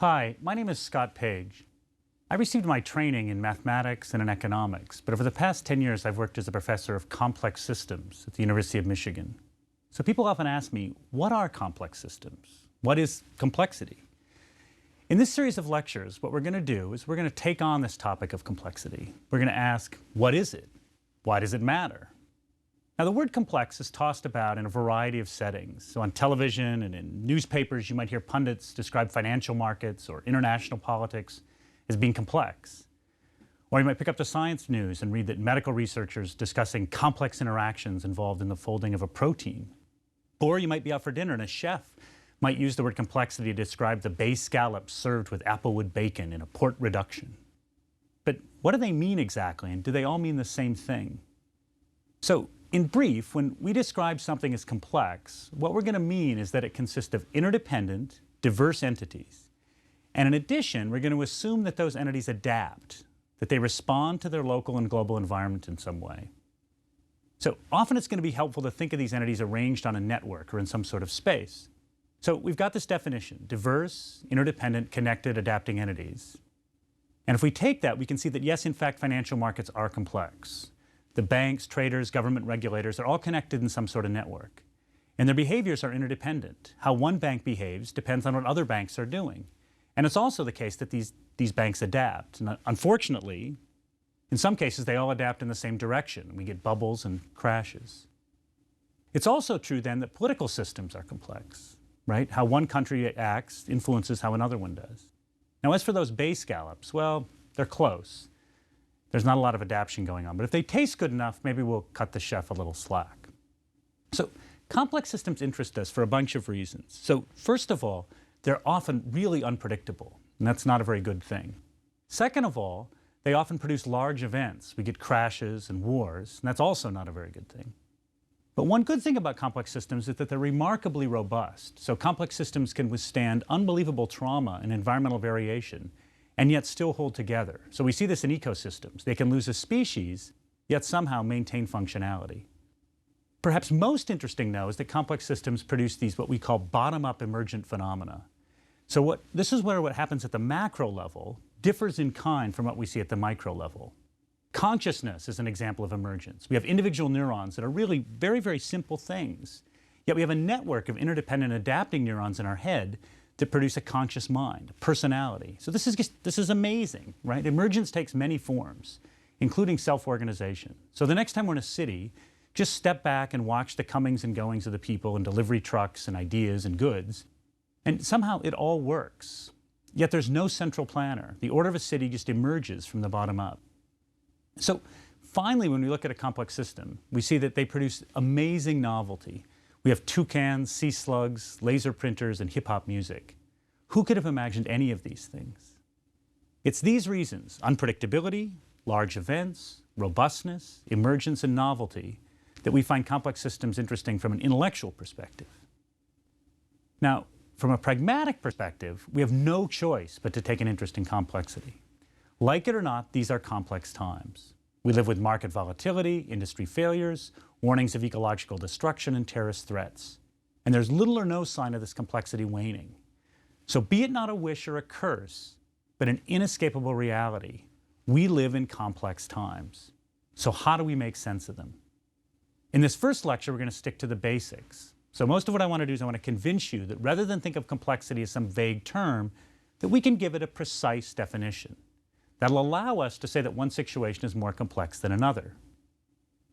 Hi, my name is Scott Page. I received my training in mathematics and in economics, but over the past 10 years I've worked as a professor of complex systems at the University of Michigan. So people often ask me, what are complex systems? What is complexity? In this series of lectures, what we're going to do is we're going to take on this topic of complexity. We're going to ask, what is it? Why does it matter? Now, the word complex is tossed about in a variety of settings. So on television and in newspapers, you might hear pundits describe financial markets or international politics as being complex. Or you might pick up the science news and read that medical researchers discussing complex interactions involved in the folding of a protein. Or you might be out for dinner and a chef might use the word complexity to describe the bay scallops served with applewood bacon in a port reduction. But what do they mean exactly, and do they all mean the same thing? So, in brief, when we describe something as complex, what we're going to mean is that it consists of interdependent, diverse entities. And in addition, we're going to assume that those entities adapt, that they respond to their local and global environment in some way. So often it's going to be helpful to think of these entities arranged on a network or in some sort of space. So we've got this definition: diverse, interdependent, connected, adapting entities. And if we take that, we can see that yes, in fact, financial markets are complex. The banks, traders, government regulators are all connected in some sort of network. And their behaviors are interdependent. How one bank behaves depends on what other banks are doing. And it's also the case that these banks adapt. And unfortunately, in some cases, they all adapt in the same direction. We get bubbles and crashes. It's also true then that political systems are complex, right? How one country acts influences how another one does. Now, as for those bay scallops, well, they're close. There's not a lot of adaptation going on. But if they taste good enough, maybe we'll cut the chef a little slack. So complex systems interest us for a bunch of reasons. So first of all, they're often really unpredictable, and that's not a very good thing. Second of all, they often produce large events. We get crashes and wars, and that's also not a very good thing. But one good thing about complex systems is that they're remarkably robust. So complex systems can withstand unbelievable trauma and environmental variation, and yet still hold together. So we see this in ecosystems. They can lose a species, yet somehow maintain functionality. Perhaps most interesting, though, is that complex systems produce these what we call bottom-up emergent phenomena. So this is where what happens at the macro level differs in kind from what we see at the micro level. Consciousness is an example of emergence. We have individual neurons that are really very, very simple things. Yet we have a network of interdependent adapting neurons in our head that produce a conscious mind, a personality. So this is amazing, right? Emergence takes many forms, including self-organization. So the next time we're in a city, just step back and watch the comings and goings of the people and delivery trucks and ideas and goods. And somehow it all works. Yet there's no central planner. The order of a city just emerges from the bottom up. So finally, when we look at a complex system, we see that they produce amazing novelty. We have toucans, sea slugs, laser printers, and hip-hop music. Who could have imagined any of these things? It's these reasons, unpredictability, large events, robustness, emergence, and novelty, that we find complex systems interesting from an intellectual perspective. Now, from a pragmatic perspective, we have no choice but to take an interest in complexity. Like it or not, these are complex times. We live with market volatility, industry failures, warnings of ecological destruction, and terrorist threats. And there's little or no sign of this complexity waning. So be it not a wish or a curse, but an inescapable reality, we live in complex times. So how do we make sense of them? In this first lecture, we're going to stick to the basics. So most of what I want to do is I want to convince you that rather than think of complexity as some vague term, that we can give it a precise definition. That'll allow us to say that one situation is more complex than another.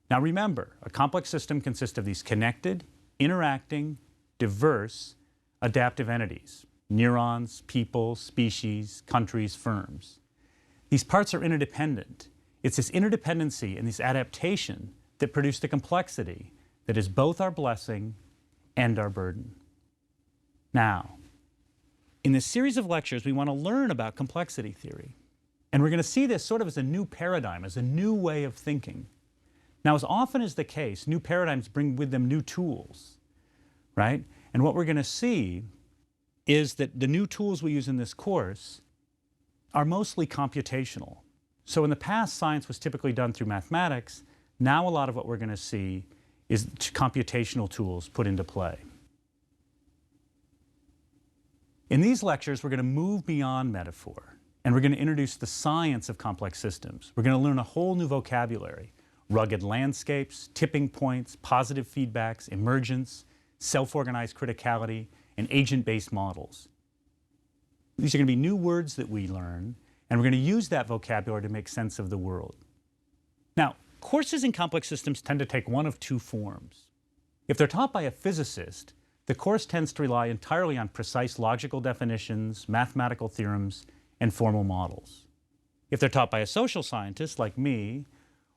Now remember, a complex system consists of these connected, interacting, diverse, adaptive entities: neurons, people, species, countries, firms. These parts are interdependent. It's this interdependency and this adaptation that produce the complexity that is both our blessing and our burden. Now, in this series of lectures, we want to learn about complexity theory. And we're going to see this sort of as a new paradigm, as a new way of thinking. Now, as often is the case, new paradigms bring with them new tools, right? And what we're going to see is that the new tools we use in this course are mostly computational. So in the past, science was typically done through mathematics. Now a lot of what we're going to see is computational tools put into play. In these lectures, we're going to move beyond metaphor, and we're going to introduce the science of complex systems. We're going to learn a whole new vocabulary: rugged landscapes, tipping points, positive feedbacks, emergence, self-organized criticality, and agent-based models. These are going to be new words that we learn, and we're going to use that vocabulary to make sense of the world. Now, courses in complex systems tend to take one of two forms. If they're taught by a physicist, the course tends to rely entirely on precise logical definitions, mathematical theorems, and formal models. If they're taught by a social scientist like me,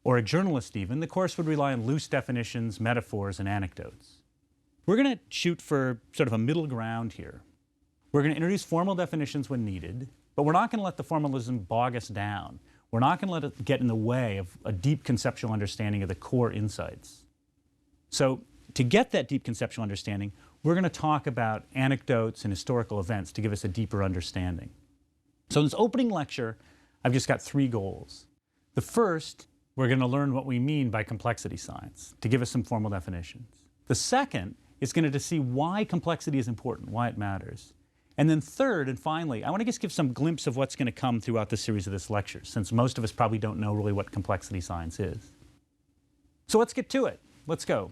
or a journalist even, the course would rely on loose definitions, metaphors, and anecdotes. We're going to shoot for sort of a middle ground here. We're going to introduce formal definitions when needed, but we're not going to let the formalism bog us down. We're not going to let it get in the way of a deep conceptual understanding of the core insights. So to get that deep conceptual understanding, we're going to talk about anecdotes and historical events to give us a deeper understanding. So in this opening lecture, I've just got three goals. The first, we're going to learn what we mean by complexity science, to give us some formal definitions. The second is going to see why complexity is important, why it matters. And then third, and finally, I want to just give some glimpse of what's going to come throughout the series of this lecture, since most of us probably don't know really what complexity science is. So let's get to it. Let's go.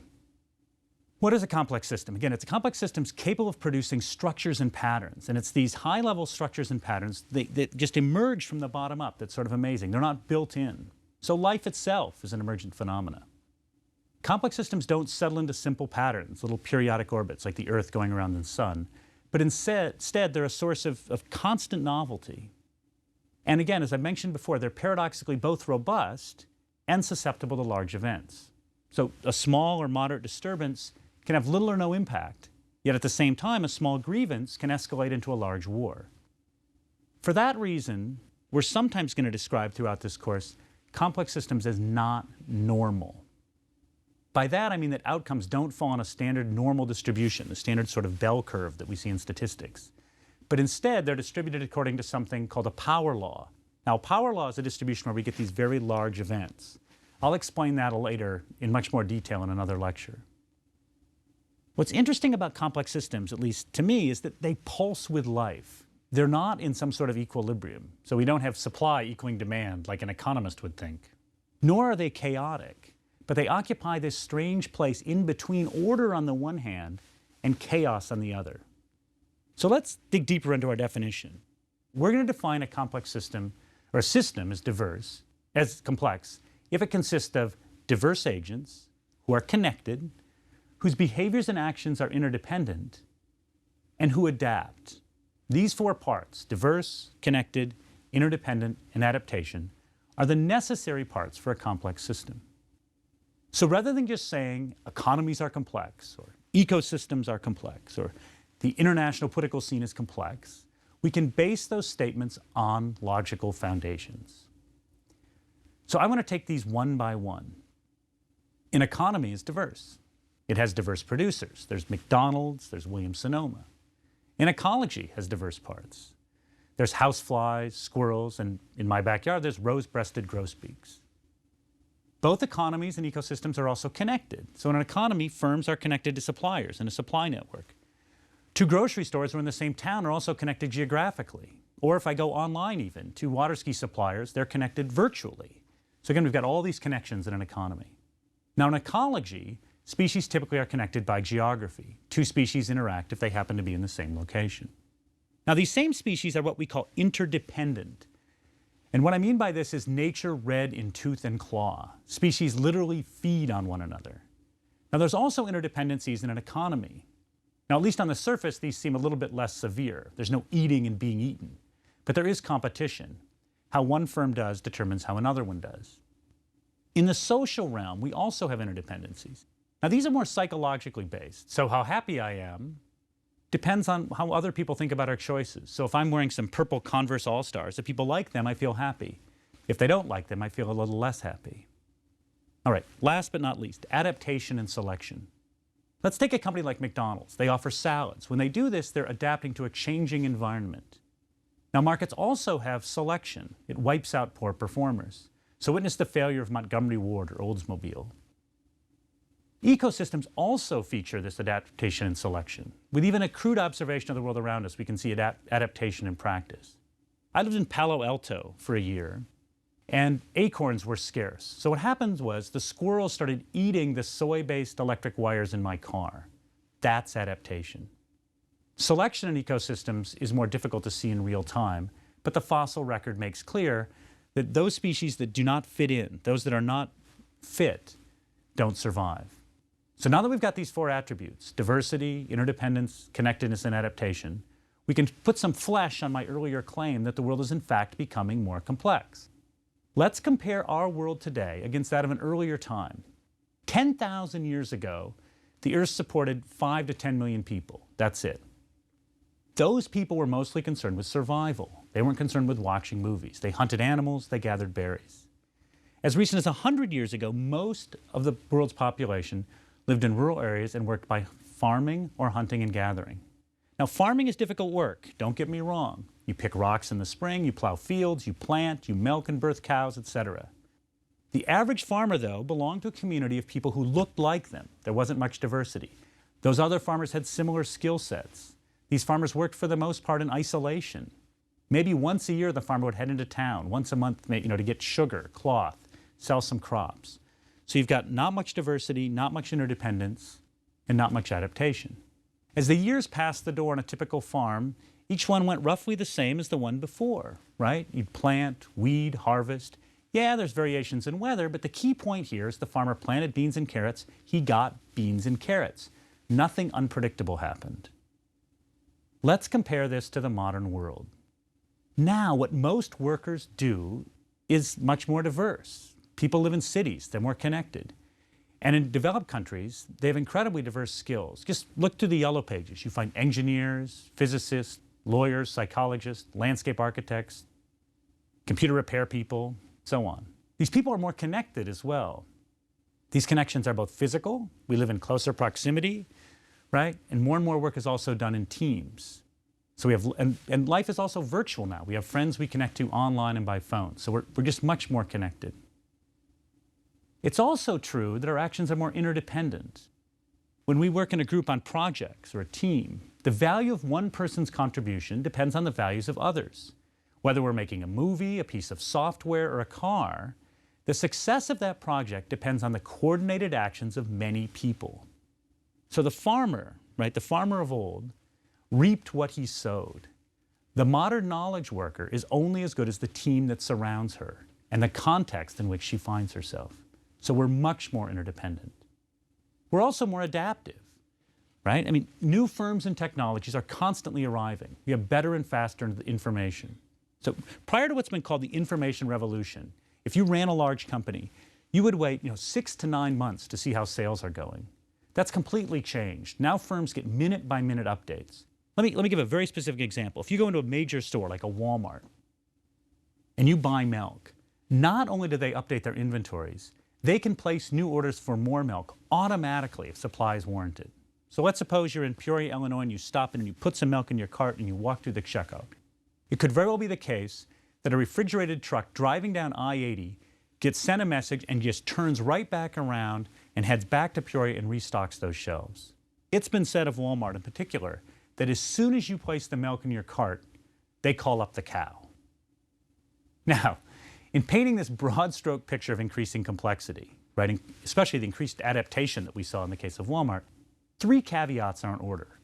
What is a complex system? Again, it's a complex system capable of producing structures and patterns. And it's these high-level structures and patterns that just emerge from the bottom up. That's sort of amazing. They're not built in. So life itself is an emergent phenomena. Complex systems don't settle into simple patterns, little periodic orbits like the Earth going around the sun. But instead, they're a source of constant novelty. And again, as I mentioned before, they're paradoxically both robust and susceptible to large events. So a small or moderate disturbance can have little or no impact, yet at the same time, a small grievance can escalate into a large war. For that reason, we're sometimes going to describe throughout this course complex systems as not normal. By that, I mean that outcomes don't fall on a standard normal distribution, the standard sort of bell curve that we see in statistics. But instead, they're distributed according to something called a power law. Now, a power law is a distribution where we get these very large events. I'll explain that later in much more detail in another lecture. What's interesting about complex systems, at least to me, is that they pulse with life. They're not in some sort of equilibrium. So we don't have supply equaling demand like an economist would think. Nor are they chaotic, but they occupy this strange place in between order on the one hand and chaos on the other. So let's dig deeper into our definition. We're going to define a complex system, or a system as diverse, as complex, if it consists of diverse agents who are connected, whose behaviors and actions are interdependent, and who adapt. These four parts, diverse, connected, interdependent, and adaptation, are the necessary parts for a complex system. So rather than just saying economies are complex, or ecosystems are complex, or the international political scene is complex, we can base those statements on logical foundations. So I want to take these one by one. An economy is diverse. It has diverse producers. There's McDonald's, there's Williams-Sonoma. An ecology has diverse parts. There's houseflies, squirrels, and in my backyard, there's rose-breasted grosbeaks. Both economies and ecosystems are also connected. So in an economy, firms are connected to suppliers in a supply network. Two grocery stores who are in the same town are also connected geographically. Or if I go online even, two water ski suppliers, they're connected virtually. So again, we've got all these connections in an economy. Now in ecology, species typically are connected by geography. Two species interact if they happen to be in the same location. Now these same species are what we call interdependent. And what I mean by this is nature red in tooth and claw. Species literally feed on one another. Now there's also interdependencies in an economy. Now at least on the surface, these seem a little bit less severe. There's no eating and being eaten. But there is competition. How one firm does determines how another one does. In the social realm, we also have interdependencies. Now these are more psychologically based. So how happy I am depends on how other people think about our choices. So if I'm wearing some purple Converse All-Stars, if people like them, I feel happy. If they don't like them, I feel a little less happy. All right, last but not least, adaptation and selection. Let's take a company like McDonald's. They offer salads. When they do this, they're adapting to a changing environment. Now markets also have selection. It wipes out poor performers. So witness the failure of Montgomery Ward or Oldsmobile. Ecosystems also feature this adaptation and selection. With even a crude observation of the world around us, we can see adaptation in practice. I lived in Palo Alto for a year, and acorns were scarce. So what happened was the squirrels started eating the soy-based electric wires in my car. That's adaptation. Selection in ecosystems is more difficult to see in real time, but the fossil record makes clear that those species that do not fit in, those that are not fit, don't survive. So now that we've got these four attributes, diversity, interdependence, connectedness, and adaptation, we can put some flesh on my earlier claim that the world is in fact becoming more complex. Let's compare our world today against that of an earlier time. 10,000 years ago, the Earth supported 5 to 10 million people. That's it. Those people were mostly concerned with survival. They weren't concerned with watching movies. They hunted animals, they gathered berries. As recent as 100 years ago, most of the world's population lived in rural areas and worked by farming or hunting and gathering. Now, farming is difficult work, don't get me wrong. You pick rocks in the spring, you plow fields, you plant, you milk and birth cows, etc. The average farmer, though, belonged to a community of people who looked like them. There wasn't much diversity. Those other farmers had similar skill sets. These farmers worked for the most part in isolation. Maybe once a year the farmer would head into town, once a month, to get sugar, cloth, sell some crops. So you've got not much diversity, not much interdependence, and not much adaptation. As the years passed the door on a typical farm, each one went roughly the same as the one before, right? You'd plant, weed, harvest. Yeah, there's variations in weather, but the key point here is the farmer planted beans and carrots. He got beans and carrots. Nothing unpredictable happened. Let's compare this to the modern world. Now, what most workers do is much more diverse. People live in cities, they're more connected. And in developed countries, they have incredibly diverse skills. Just look through the yellow pages. You find engineers, physicists, lawyers, psychologists, landscape architects, computer repair people, so on. These people are more connected as well. These connections are both physical, we live in closer proximity, right? And more work is also done in teams. So we have, and life is also virtual now. We have friends we connect to online and by phone. So we're just much more connected. It's also true that our actions are more interdependent. When we work in a group on projects or a team, the value of one person's contribution depends on the values of others. Whether we're making a movie, a piece of software, or a car, the success of that project depends on the coordinated actions of many people. So the farmer, right, the farmer of old, reaped what he sowed. The modern knowledge worker is only as good as the team that surrounds her and the context in which she finds herself. So we're much more interdependent. We're also more adaptive, right? I mean, new firms and technologies are constantly arriving. We have better and faster information. So prior to what's been called the information revolution, if you ran a large company, you would wait 6 to 9 months to see how sales are going. That's completely changed. Now firms get minute-by-minute updates. Let me give a very specific example. If you go into a major store like a Walmart and you buy milk, not only do they update their inventories, they can place new orders for more milk automatically if supply is warranted. So let's suppose you're in Peoria, Illinois, and you stop and you put some milk in your cart and you walk through the checkout. It could very well be the case that a refrigerated truck driving down I-80 gets sent a message and just turns right back around and heads back to Peoria and restocks those shelves. It's been said of Walmart in particular that as soon as you place the milk in your cart, they call up the cow. Now, in painting this broad stroke picture of increasing complexity, right, especially the increased adaptation that we saw in the case of Walmart, 3 caveats are in order.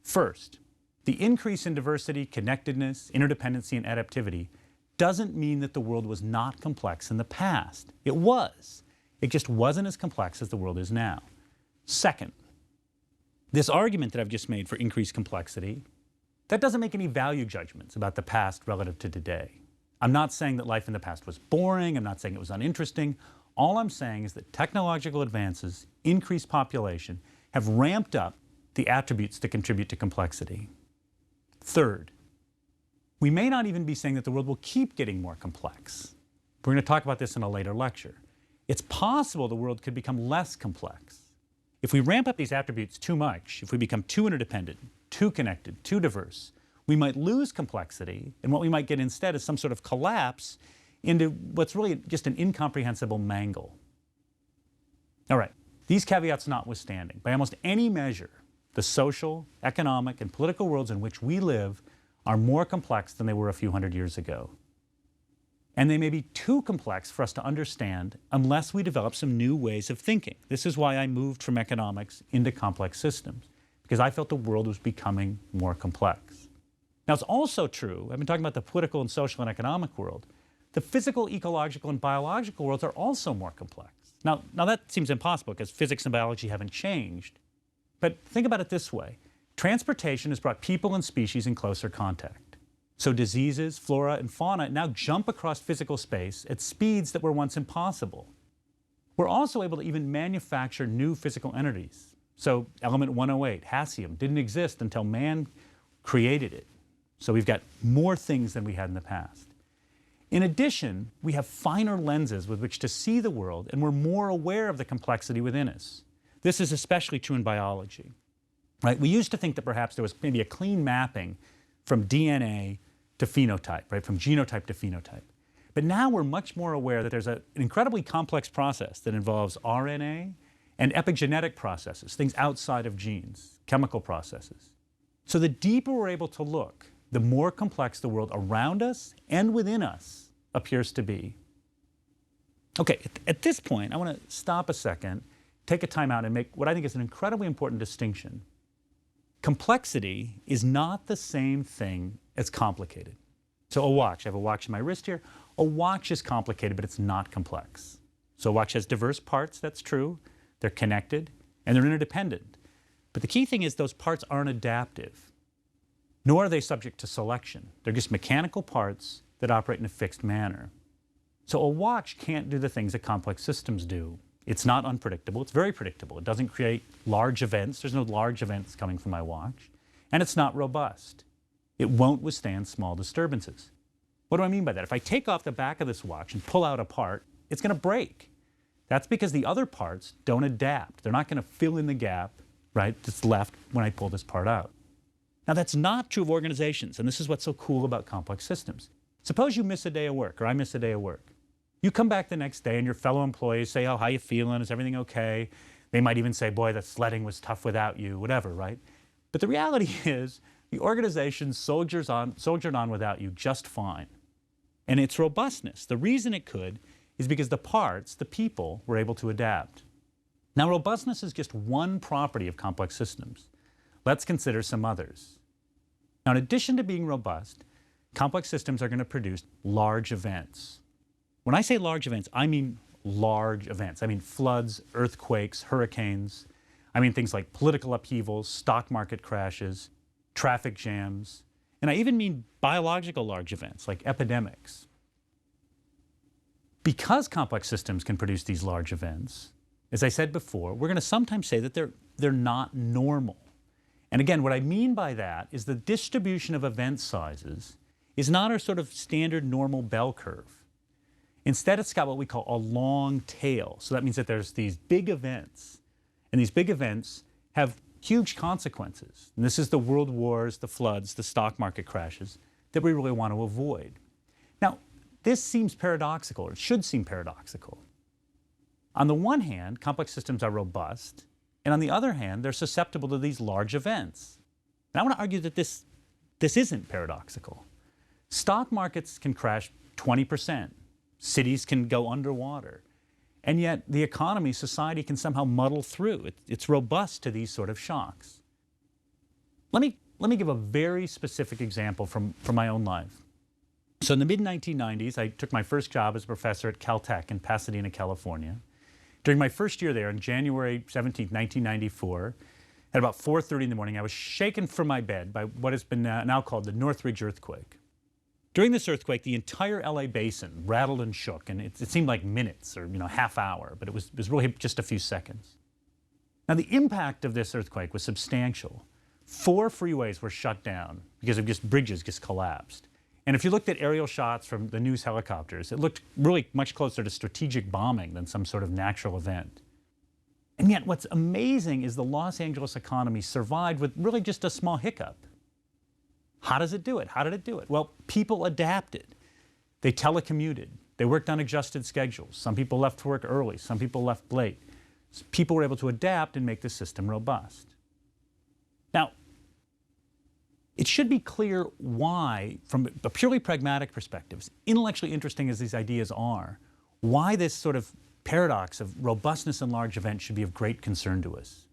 First, the increase in diversity, connectedness, interdependency, and adaptivity doesn't mean that the world was not complex in the past. It was. It just wasn't as complex as the world is now. Second, this argument that I've just made for increased complexity, that doesn't make any value judgments about the past relative to today. I'm not saying that life in the past was boring. I'm not saying it was uninteresting. All I'm saying is that technological advances, increased population, have ramped up the attributes that contribute to complexity. Third, we may not even be saying that the world will keep getting more complex. We're going to talk about this in a later lecture. It's possible the world could become less complex. If we ramp up these attributes too much, if we become too interdependent, too connected, too diverse, we might lose complexity, and what we might get instead is some sort of collapse into what's really just an incomprehensible mangle. All right, These caveats notwithstanding, by almost any measure, the social, economic, and political worlds in which we live are more complex than they were a few hundred years ago. And they may be too complex for us to understand unless we develop some new ways of thinking. This is why I moved from economics into complex systems, because I felt the world was becoming more complex. Now, it's also true, I've been talking about the political and social and economic world. The physical, ecological, and biological worlds are also more complex. Now that seems impossible because physics and biology haven't changed. But think about it this way. Transportation has brought people and species in closer contact. So diseases, flora, and fauna now jump across physical space at speeds that were once impossible. We're also able to even manufacture new physical entities. So element 108, hassium, didn't exist until man created it. So we've got more things than we had in the past. In addition, we have finer lenses with which to see the world, and we're more aware of the complexity within us. This is especially true in biology. Right? We used to think that perhaps there was maybe a clean mapping from DNA to phenotype, right? From genotype to phenotype. But now we're much more aware that there's an incredibly complex process that involves RNA and epigenetic processes, things outside of genes, chemical processes. So the deeper we're able to look, the more complex the world around us and within us appears to be. Okay, at this point, I want to stop a second, take a time out, and make what I think is an incredibly important distinction. Complexity is not the same thing as complicated. So a watch, I have a watch in my wrist here. A watch is complicated, but it's not complex. So a watch has diverse parts, that's true. They're connected, and they're interdependent. But the key thing is those parts aren't adaptive, nor are they subject to selection. They're just mechanical parts that operate in a fixed manner. So a watch can't do the things that complex systems do. It's not unpredictable, it's very predictable. It doesn't create large events, there's no large events coming from my watch. And it's not robust. It won't withstand small disturbances. What do I mean by that? If I take off the back of this watch and pull out a part, it's going to break. That's because the other parts don't adapt. They're not going to fill in the gap, right, that's left when I pull this part out. Now that's not true of organizations, and this is what's so cool about complex systems. Suppose you miss a day of work, or I miss a day of work. You come back the next day and your fellow employees say, oh, how you feeling? Is everything okay? They might even say, boy, the sledding was tough without you, whatever, right? But the reality is the organization soldiered on without you just fine. And its robustness, the reason it could is because the parts, the people, were able to adapt. Now, robustness is just one property of complex systems. Let's consider some others. Now, in addition to being robust, complex systems are going to produce large events. When I say large events, I mean large events. I mean floods, earthquakes, hurricanes. I mean things like political upheavals, stock market crashes, traffic jams. And I even mean biological large events like epidemics. Because complex systems can produce these large events, as I said before, we're going to sometimes say that they're not normal. And again, what I mean by that is the distribution of event sizes is not our sort of standard normal bell curve. Instead, it's got what we call a long tail. So that means that there's these big events, and these big events have huge consequences. And this is the world wars, the floods, the stock market crashes that we really want to avoid. Now, this seems paradoxical, or it should seem paradoxical. On the one hand, complex systems are robust, and on the other hand, they're susceptible to these large events. And I want to argue that this isn't paradoxical. Stock markets can crash 20%. Cities can go underwater. And yet the economy, society can somehow muddle through. It's robust to these sort of shocks. Let me give a very specific example from my own life. So in the mid-1990s, I took my first job as a professor at Caltech in Pasadena, California. During my first year there, on January 17, 1994, at about 4:30 in the morning, I was shaken from my bed by what has been now called the Northridge earthquake. During this earthquake, the entire LA basin rattled and shook, and it seemed like minutes or half hour, but it was really just a few seconds. Now, the impact of this earthquake was substantial. 4 freeways were shut down because of bridges just collapsed. And if you looked at aerial shots from the news helicopters, it looked really much closer to strategic bombing than some sort of natural event. And yet what's amazing is the Los Angeles economy survived with really just a small hiccup. How does it do it? How did it do it? Well, people adapted. They telecommuted. They worked on adjusted schedules. Some people left to work early. Some people left late. people were able to adapt and make the system robust. Now, it should be clear why, from a purely pragmatic perspective, as intellectually interesting as these ideas are, why this sort of paradox of robustness in large events should be of great concern to us.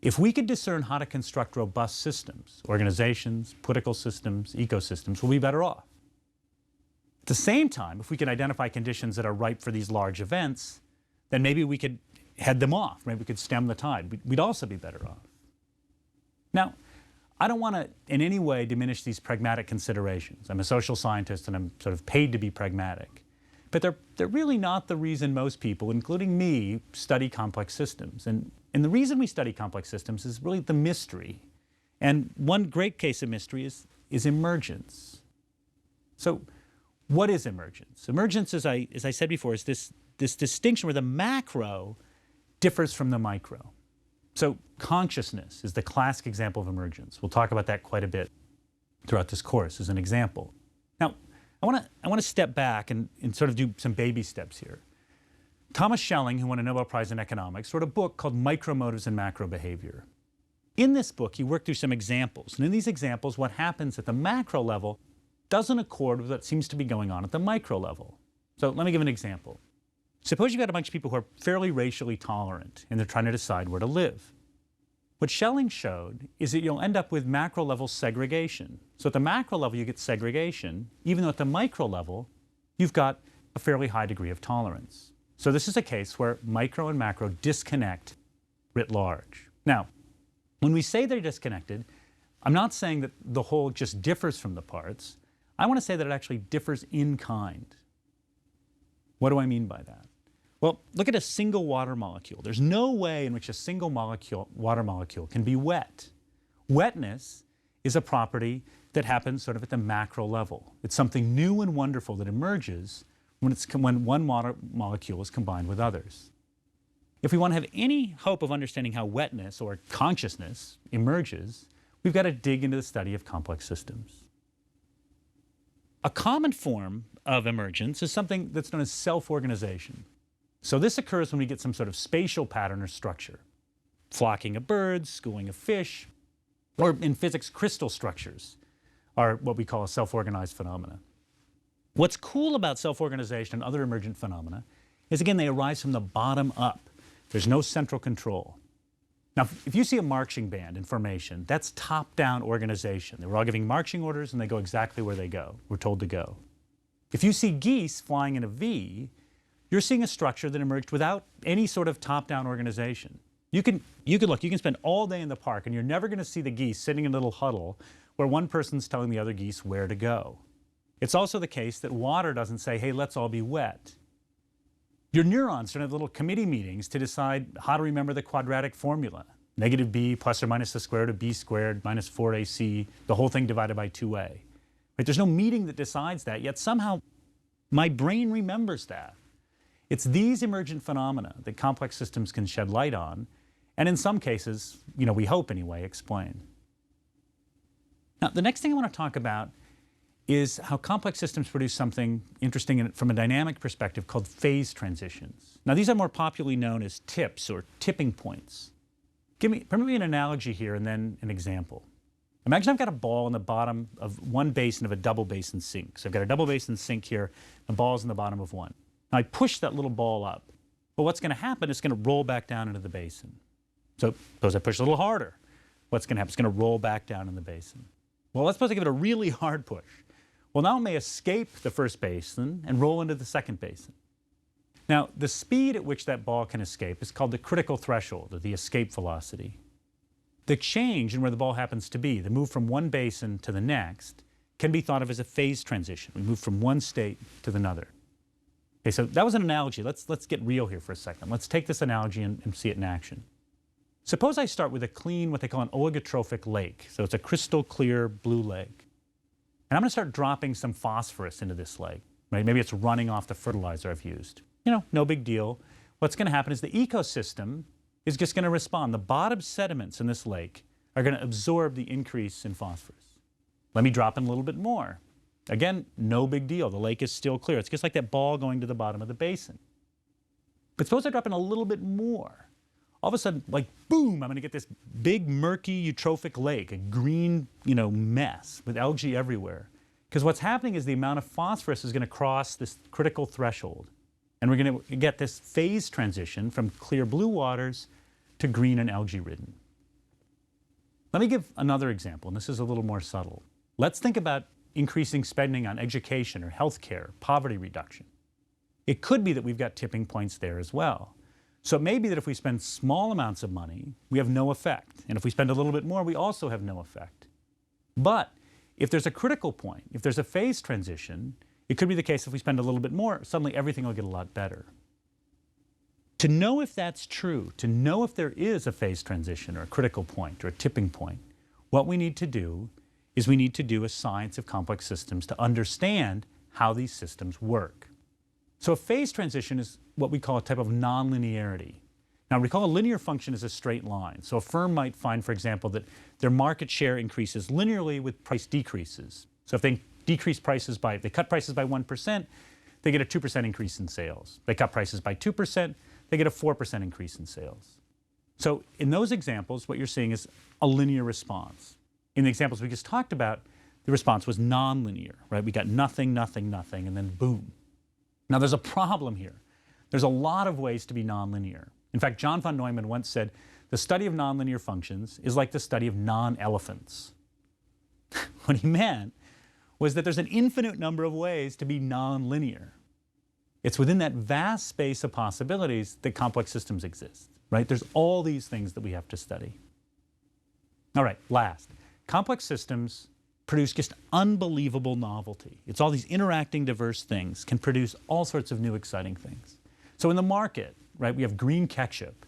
If we could discern how to construct robust systems, organizations, political systems, ecosystems, we'll be better off. At the same time, if we can identify conditions that are ripe for these large events, then maybe we could head them off. Maybe we could stem the tide. We'd also be better off. Now, I don't want to in any way diminish these pragmatic considerations. I'm a social scientist and I'm sort of paid to be pragmatic. But they're really not the reason most people, including me, study complex systems. And the reason we study complex systems is really the mystery. And one great case of mystery is emergence. So what is emergence? Emergence, as I said before, is this distinction where the macro differs from the micro. So consciousness is the classic example of emergence. We'll talk about that quite a bit throughout this course as an example. Now, I want to step back and sort of do some baby steps here. Thomas Schelling, who won a Nobel Prize in economics, wrote a book called Micromotives and Macro Behavior. In this book, he worked through some examples. And in these examples, what happens at the macro level doesn't accord with what seems to be going on at the micro level. So let me give an example. Suppose you've got a bunch of people who are fairly racially tolerant and they're trying to decide where to live. What Schelling showed is that you'll end up with macro level segregation. So at the macro level you get segregation, even though at the micro level you've got a fairly high degree of tolerance. So this is a case where micro and macro disconnect writ large. Now, when we say they're disconnected, I'm not saying that the whole just differs from the parts. I want to say that it actually differs in kind. What do I mean by that? Well, look at a single water molecule. There's no way in which a single water molecule can be wet. Wetness is a property that happens sort of at the macro level. It's something new and wonderful that emerges when one water molecule is combined with others. If we want to have any hope of understanding how wetness or consciousness emerges, we've got to dig into the study of complex systems. A common form of emergence is something that's known as self-organization. So this occurs when we get some sort of spatial pattern or structure. Flocking of birds, schooling of fish, or in physics, crystal structures are what we call a self-organized phenomena. What's cool about self-organization and other emergent phenomena is, again, they arise from the bottom up. There's no central control. Now, if you see a marching band in formation, that's top-down organization. They were all giving marching orders and they go exactly where we're told to go. If you see geese flying in a V, you're seeing a structure that emerged without any sort of top-down organization. You can spend all day in the park and you're never going to see the geese sitting in a little huddle where one person's telling the other geese where to go. It's also the case that water doesn't say, hey, let's all be wet. Your neurons don't have little committee meetings to decide how to remember the quadratic formula. Negative b plus or minus the square root of b squared minus 4ac, the whole thing divided by 2a. Right? There's no meeting that decides that, yet somehow my brain remembers that. It's these emergent phenomena that complex systems can shed light on, and in some cases, we hope anyway, explain. Now, the next thing I want to talk about is how complex systems produce something interesting from a dynamic perspective called phase transitions. Now, these are more popularly known as tips or tipping points. Permit me an analogy here and then an example. Imagine I've got a ball in the bottom of one basin of a double basin sink. So I've got a double basin sink here, and ball's in the bottom of one. Now I push that little ball up. Well, what's going to happen is it's going to roll back down into the basin. So suppose I push a little harder. What's going to happen? It's going to roll back down in the basin. Well, let's suppose I give it a really hard push. Well, now it may escape the first basin and roll into the second basin. Now, the speed at which that ball can escape is called the critical threshold, or the escape velocity. The change in where the ball happens to be, the move from one basin to the next, can be thought of as a phase transition. We move from one state to another. Okay, so that was an analogy. Let's get real here for a second. Let's take this analogy and see it in action. Suppose I start with a clean, what they call an oligotrophic lake. So it's a crystal clear blue lake. And I'm going to start dropping some phosphorus into this lake. Right? Maybe it's running off the fertilizer I've used. No big deal. What's going to happen is the ecosystem is just going to respond. The bottom sediments in this lake are going to absorb the increase in phosphorus. Let me drop in a little bit more. Again, no big deal. The lake is still clear. It's just like that ball going to the bottom of the basin. But suppose I drop in a little bit more. All of a sudden, like, boom, I'm going to get this big, murky, eutrophic lake, a green, mess with algae everywhere. Because what's happening is the amount of phosphorus is going to cross this critical threshold. And we're going to get this phase transition from clear blue waters to green and algae-ridden. Let me give another example, and this is a little more subtle. Let's think about increasing spending on education or healthcare, poverty reduction. It could be that we've got tipping points there as well. So it may be that if we spend small amounts of money, we have no effect. And if we spend a little bit more, we also have no effect. But if there's a critical point, if there's a phase transition, it could be the case if we spend a little bit more, suddenly everything will get a lot better. To know if that's true, to know if there is a phase transition or a critical point or a tipping point, what we need to do is we need to do a science of complex systems to understand how these systems work. So a phase transition is what we call a type of nonlinearity. Now recall a linear function is a straight line. So a firm might find, for example, that their market share increases linearly with price decreases. So if they decrease prices by, if they cut prices by 1%, they get a 2% increase in sales. They cut prices by 2%, they get a 4% increase in sales. So in those examples, what you're seeing is a linear response. In the examples we just talked about, the response was nonlinear, right? We got nothing, nothing, nothing, and then boom. Now there's a problem here. There's a lot of ways to be nonlinear. In fact, John von Neumann once said, the study of nonlinear functions is like the study of non-elephants. What he meant was that there's an infinite number of ways to be nonlinear. It's within that vast space of possibilities that complex systems exist, right? There's all these things that we have to study. All right, last. Complex systems produce just unbelievable novelty. It's all these interacting, diverse things can produce all sorts of new, exciting things. So in the market, right, we have green ketchup,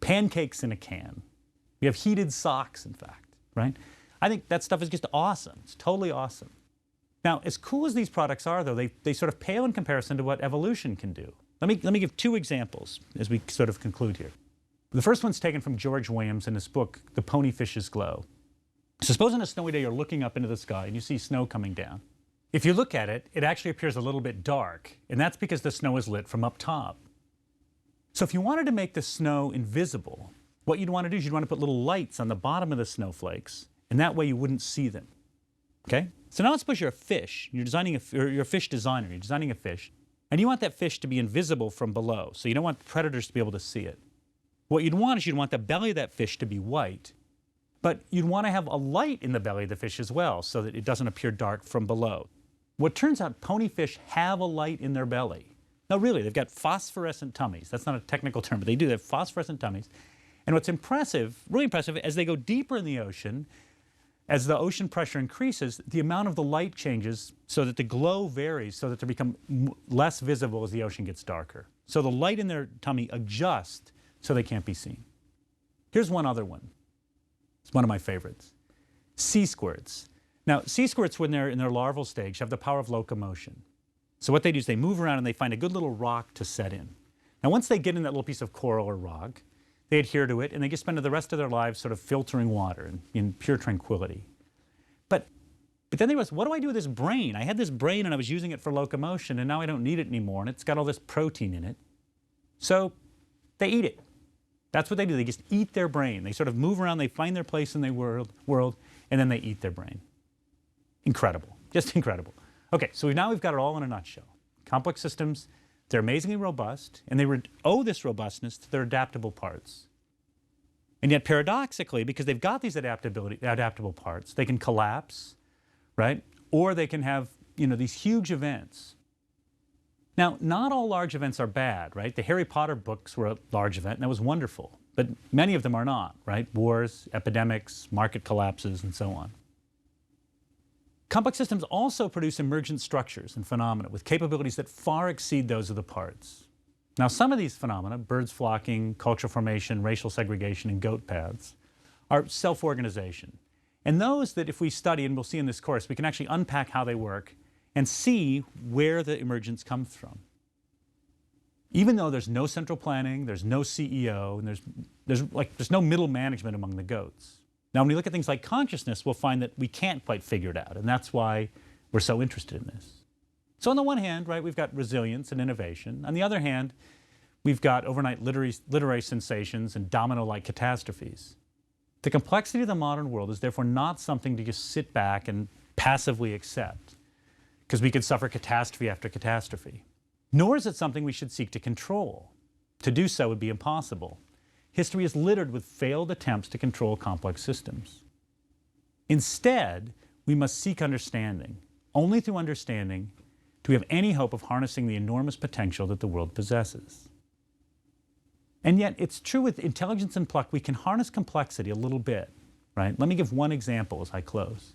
pancakes in a can. We have heated socks, in fact, right? I think that stuff is just awesome. It's totally awesome. Now, as cool as these products are, though, they sort of pale in comparison to what evolution can do. Let me give two examples as we sort of conclude here. The first one's taken from George Williams in his book, The Ponyfish's Glow. So suppose on a snowy day you're looking up into the sky and you see snow coming down. If you look at it, it actually appears a little bit dark, and that's because the snow is lit from up top. So if you wanted to make the snow invisible, what you'd want to do is you'd want to put little lights on the bottom of the snowflakes, and that way you wouldn't see them. Okay? So now let's suppose you're a fish. You're a fish designer. You're designing a fish, and you want that fish to be invisible from below. So you don't want predators to be able to see it. What you'd want is you'd want the belly of that fish to be white, but you'd want to have a light in the belly of the fish as well so that it doesn't appear dark from below. Well, it turns out ponyfish have a light in their belly. No, really, they've got phosphorescent tummies. That's not a technical term, but they do. They have phosphorescent tummies. And what's impressive, really impressive, as they go deeper in the ocean, as the ocean pressure increases, the amount of the light changes so that the glow varies so that they become less visible as the ocean gets darker. So the light in their tummy adjusts so they can't be seen. Here's one other one. It's one of my favorites. Sea squirts. Now, sea squirts, when they're in their larval stage, have the power of locomotion. So what they do is they move around and they find a good little rock to set in. Now, once they get in that little piece of coral or rock, they adhere to it and they just spend the rest of their lives sort of filtering water in pure tranquility. But then they realize, what do I do with this brain? I had this brain and I was using it for locomotion, and now I don't need it anymore, and it's got all this protein in it. So they eat it. That's what they do. They just eat their brain. They sort of move around, they find their place in the world, and then they eat their brain. Incredible. Just incredible. Okay, so now we've got it all in a nutshell. Complex systems, they're amazingly robust, and they owe this robustness to their adaptable parts. And yet, paradoxically, because they've got these adaptable parts, they can collapse, right? Or they can have, these huge events. Now, not all large events are bad, right? The Harry Potter books were a large event, and that was wonderful. But many of them are not, right? Wars, epidemics, market collapses, and so on. Complex systems also produce emergent structures and phenomena with capabilities that far exceed those of the parts. Now, some of these phenomena, birds flocking, cultural formation, racial segregation, and goat paths, are self-organization. And those that if we study, and we'll see in this course, we can actually unpack how they work and see where the emergence comes from. Even though there's no central planning, there's no CEO, and there's no middle management among the goats. Now, when we look at things like consciousness, we'll find that we can't quite figure it out, and that's why we're so interested in this. So on the one hand, right, we've got resilience and innovation. On the other hand, We've got overnight literary sensations and domino-like catastrophes. The complexity of the modern world is therefore not something to just sit back and passively accept, because we could suffer catastrophe after catastrophe. Nor is it something we should seek to control. To do so would be impossible. History is littered with failed attempts to control complex systems. Instead, we must seek understanding. Only through understanding do we have any hope of harnessing the enormous potential that the world possesses. And yet, it's true with intelligence and pluck, we can harness complexity a little bit, right? Let me give one example as I close.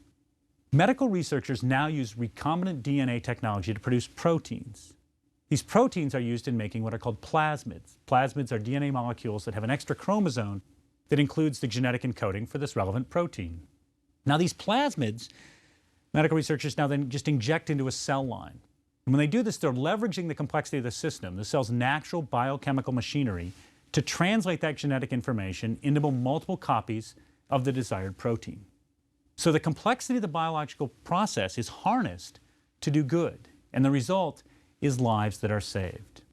Medical researchers now use recombinant DNA technology to produce proteins. These proteins are used in making what are called plasmids. Plasmids are DNA molecules that have an extra chromosome that includes the genetic encoding for this relevant protein. Now, these plasmids, medical researchers now then just inject into a cell line. And when they do this, they're leveraging the complexity of the system, the cell's natural biochemical machinery, to translate that genetic information into multiple copies of the desired protein. So the complexity of the biological process is harnessed to do good, and the result is lives that are saved.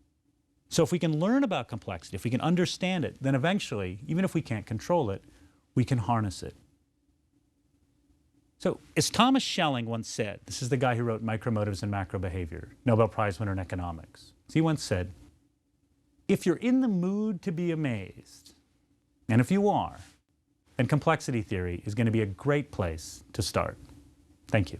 So if we can learn about complexity, if we can understand it, then eventually, even if we can't control it, we can harness it. So as Thomas Schelling once said, this is the guy who wrote Micromotives and Macro Behavior, Nobel Prize winner in economics. He once said, if you're in the mood to be amazed, and if you are, then complexity theory is going to be a great place to start. Thank you.